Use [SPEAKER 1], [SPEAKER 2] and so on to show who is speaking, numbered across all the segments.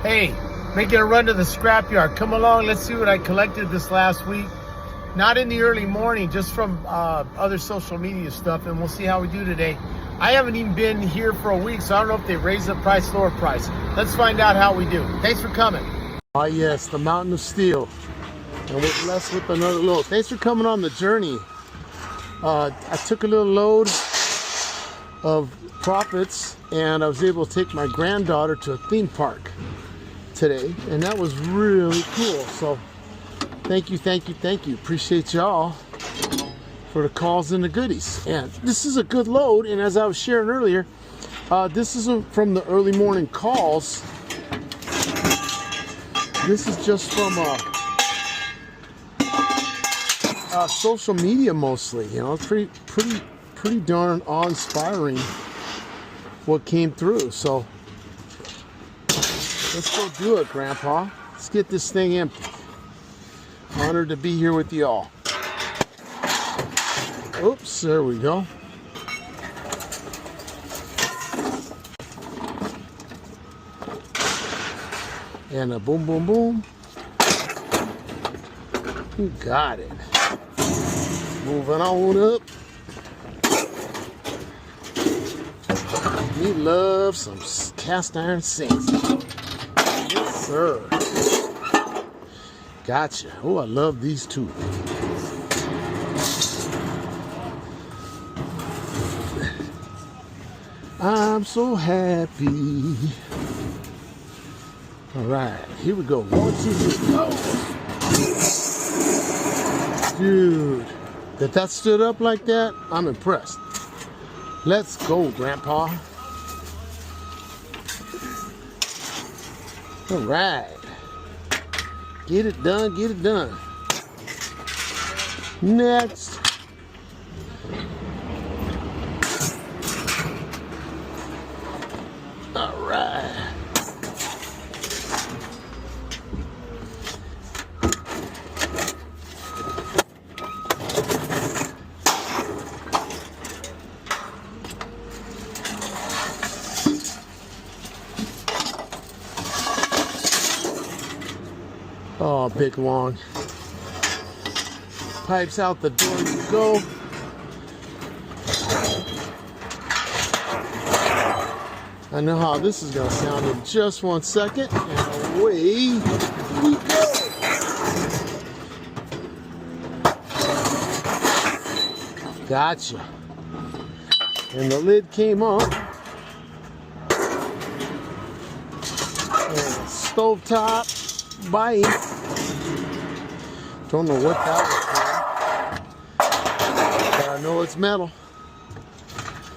[SPEAKER 1] Hey, making a run to the scrapyard. Come along, let's see what I collected this last week. Not in the early morning, just from other social media stuff, and we'll see how we do today. I haven't even been here for a week, so I don't know if they raised the price, lower price. Let's find out how we do. Thanks for coming. Ah yes, the Mountain of Steel. And we're blessed with another load. Thanks for coming on the journey. I took a little load of profits, and I was able to take my granddaughter to a theme park today, and that was really cool. So thank you. Appreciate y'all for the calls and the goodies. And this is a good load, and as I was sharing earlier, this isn't from the early morning calls. This is just from social media mostly. You know, it's pretty darn awe-inspiring what came through. So let's go do it, Grandpa. Let's get this thing empty. Honored to be here with y'all. Oops, there we go. And a boom, boom, boom. You got it. Moving on up. We love some cast iron sinks. Yes, sir. Gotcha. Oh, I love these too. I'm so happy. All right, here we go. 1, 2, 3, go. Dude, that stood up like that, I'm impressed. Let's go, Grandpa. All right. Get it done, get it done. Next. All right. Oh, big long. Pipes out the door you go. I know how this is going to sound in just 1 second. And away we go. Gotcha. And the lid came up. And stovetop bite. Don't know what that was from, but I know it's metal.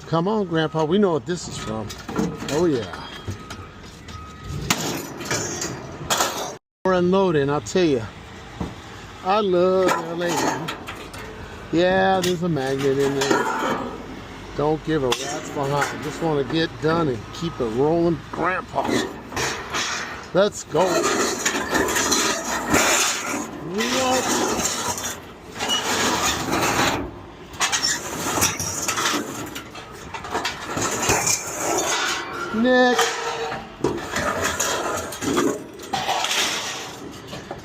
[SPEAKER 1] Come on, Grandpa, we know what this is from. Oh yeah. We're unloading, I'll tell you. I love LA. Yeah, there's a magnet in there. Don't give a rat's behind. Just want to get done and keep it rolling, Grandpa. Let's go. What? Next.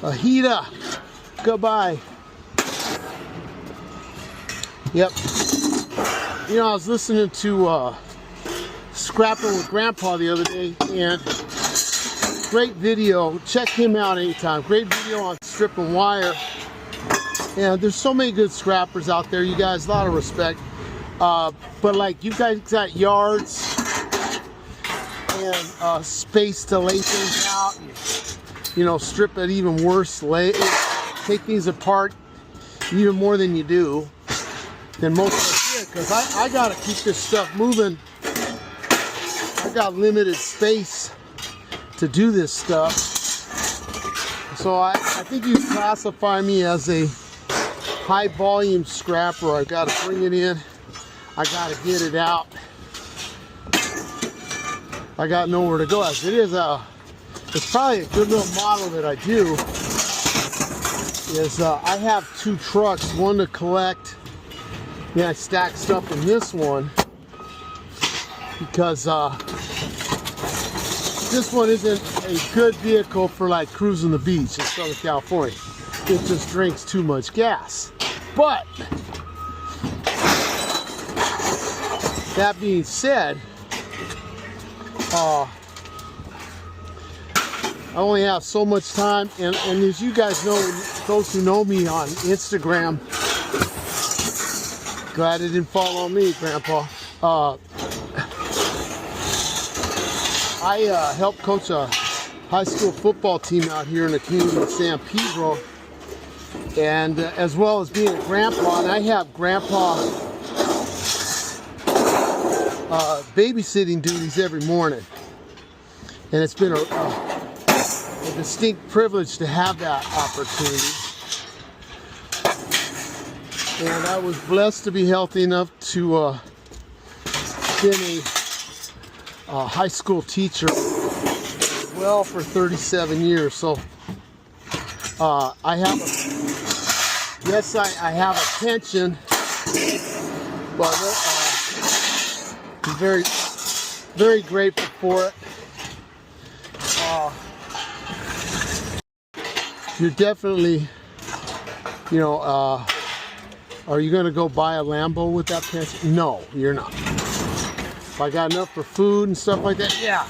[SPEAKER 1] Ahita. Goodbye. Yep. You know, I was listening to Scrapping with Grandpa the other day, and great video. Check him out anytime. Great video on stripping wire. And there's so many good scrappers out there. You guys, a lot of respect. But like, you guys got yards and space to lay things out. You know, strip it even worse. Take things apart even more than you do. Than most of us did. Because I got to keep this stuff moving. I got limited space to do this stuff. So I think you classify me as a high volume scrapper. I got to bring it in. I got to get it out. I got nowhere to go. As it is it's probably a good little model that I do. Is I have 2 trucks, one to collect. Yeah, I stack stuff in this one because This one isn't a good vehicle for like cruising the beach in Southern California. It just drinks too much gas. But that being said, I only have so much time, and as you guys know, those who know me on Instagram, glad they didn't follow me, Grandpa. I help coach a high school football team out here in the community of San Pedro, and as well as being a grandpa, and I have grandpa babysitting duties every morning, and it's been a distinct privilege to have that opportunity. And I was blessed to be healthy enough to been a high school teacher well for 37 years. So I have I have a pension, but I'm very, very grateful for it. You're definitely, you know, are you going to go buy a Lambo with that pension? No, you're not. If I got enough for food and stuff like that, yeah.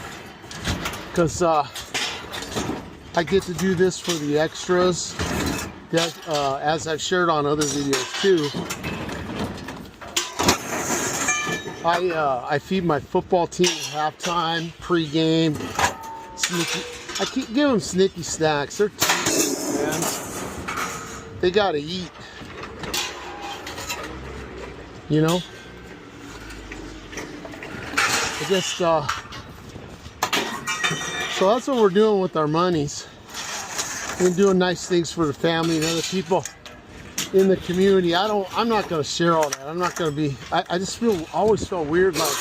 [SPEAKER 1] Because I get to do this for the extras, that, as I've shared on other videos too. I feed my football team at halftime, pre-game. I keep giving them snicky snacks. They're teeth, man. They gotta eat. You know? I just, so that's what we're doing with our monies. We're doing nice things for the family and other people in the community. I'm not gonna share all that. I'm not gonna be, I just always felt weird, like,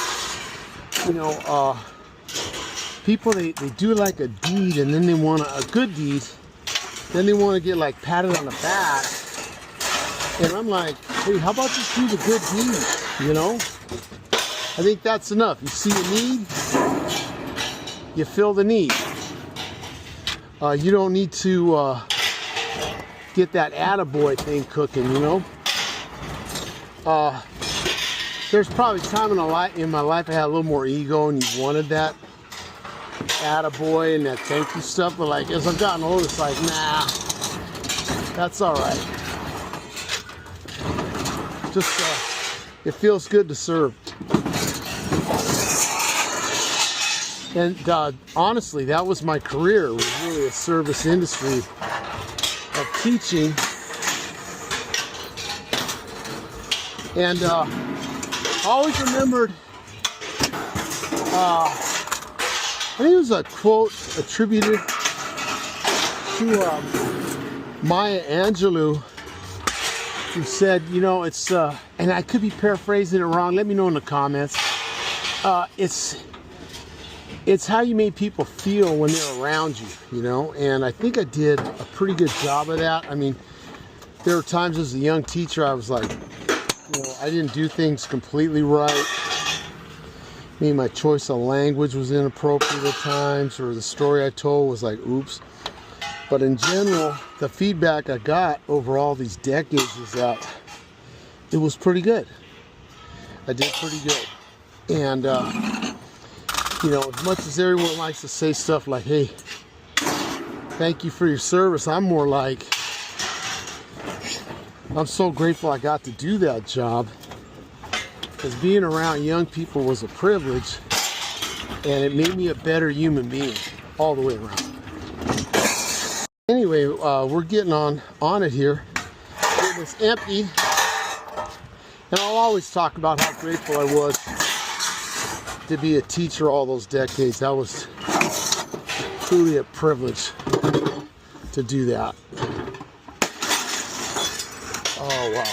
[SPEAKER 1] you know, people, they do like a deed, and then they want a good deed, then they want to get like patted on the back, and I'm like, hey, how about just do the good deed, you know? I think that's enough. You see a need, you fill the need. You don't need to get that attaboy thing cooking, you know? There's probably time in my life I had a little more ego, and you wanted that attaboy and that thank you stuff, but like as I've gotten older, it's like, nah, that's all right. Just it feels good to serve. And honestly, that was my career. It was really a service industry of teaching. And I always remembered, I think it was a quote attributed to Maya Angelou, who said, you know, it's, and I could be paraphrasing it wrong, let me know in the comments, it's how you make people feel when they're around you, you know, and I think I did a pretty good job of that. I mean, there were times as a young teacher I was like, you know, I didn't do things completely right. Maybe my choice of language was inappropriate at times, or the story I told was like, oops. But in general, the feedback I got over all these decades is that it was pretty good. I did pretty good. And, you know, as much as everyone likes to say stuff like, hey, thank you for your service, I'm more like, I'm so grateful I got to do that job, because being around young people was a privilege, and it made me a better human being all the way around. Anyway, we're getting on it here. It was empty, and I'll always talk about how grateful I was to be a teacher all those decades. That was truly a privilege to do that. Oh, wow.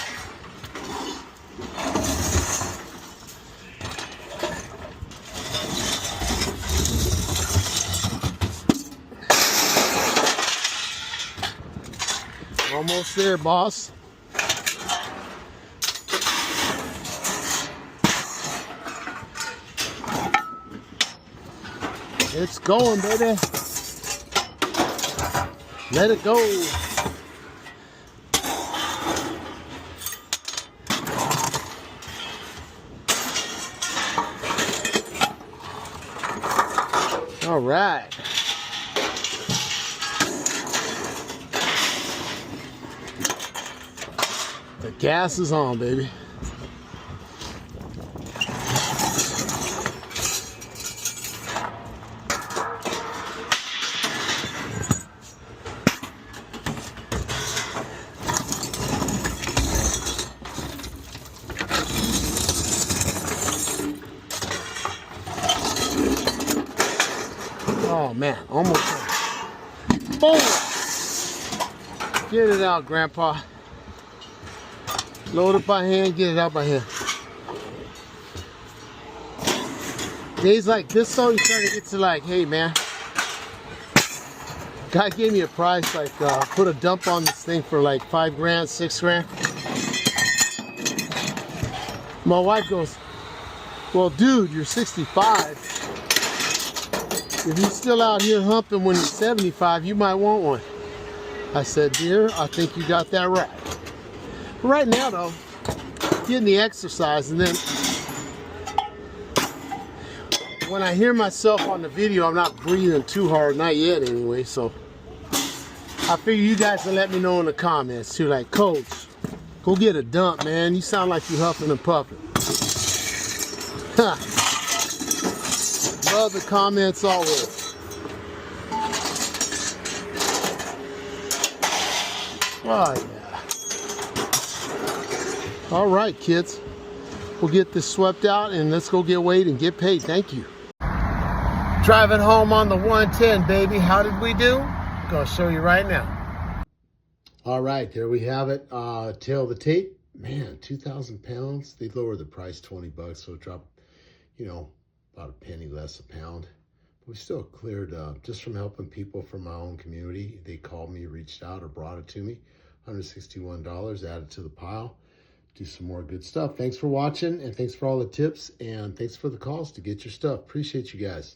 [SPEAKER 1] Almost there, boss. It's going, baby. Let it go. All right. The gas is on, baby. Oh man, almost done. Boom! Get it out, Grandpa. Load it by hand, get it out by hand. Days like this though, you start to get to like, hey man, guy gave me a price, like put a dump on this thing for like 5 grand, 6 grand. My wife goes, well dude, you're 65. If you're still out here humping when you're 75, you might want one. I said, dear, I think you got that right. But right now though, getting the exercise, and then when I hear myself on the video, I'm not breathing too hard, not yet anyway, so I figure you guys will let me know in the comments too, like, Coach, go get a dump, man. You sound like you huffing and puffing. Love the comments always. Oh yeah. All right, kids. We'll get this swept out and let's go get weighed and get paid. Thank you. Driving home on the 110, baby. How did we do? Gonna show you right now. All right, there we have it. Tail of the tape. Man, 2,000 pounds. They lowered the price 20 bucks, so it dropped, you know, about a penny less a pound. But we still cleared, just from helping people from my own community. They called me, reached out, or brought it to me. $161 added to the pile. Do some more good stuff. Thanks for watching, and thanks for all the tips, and thanks for the calls to get your stuff. Appreciate you guys.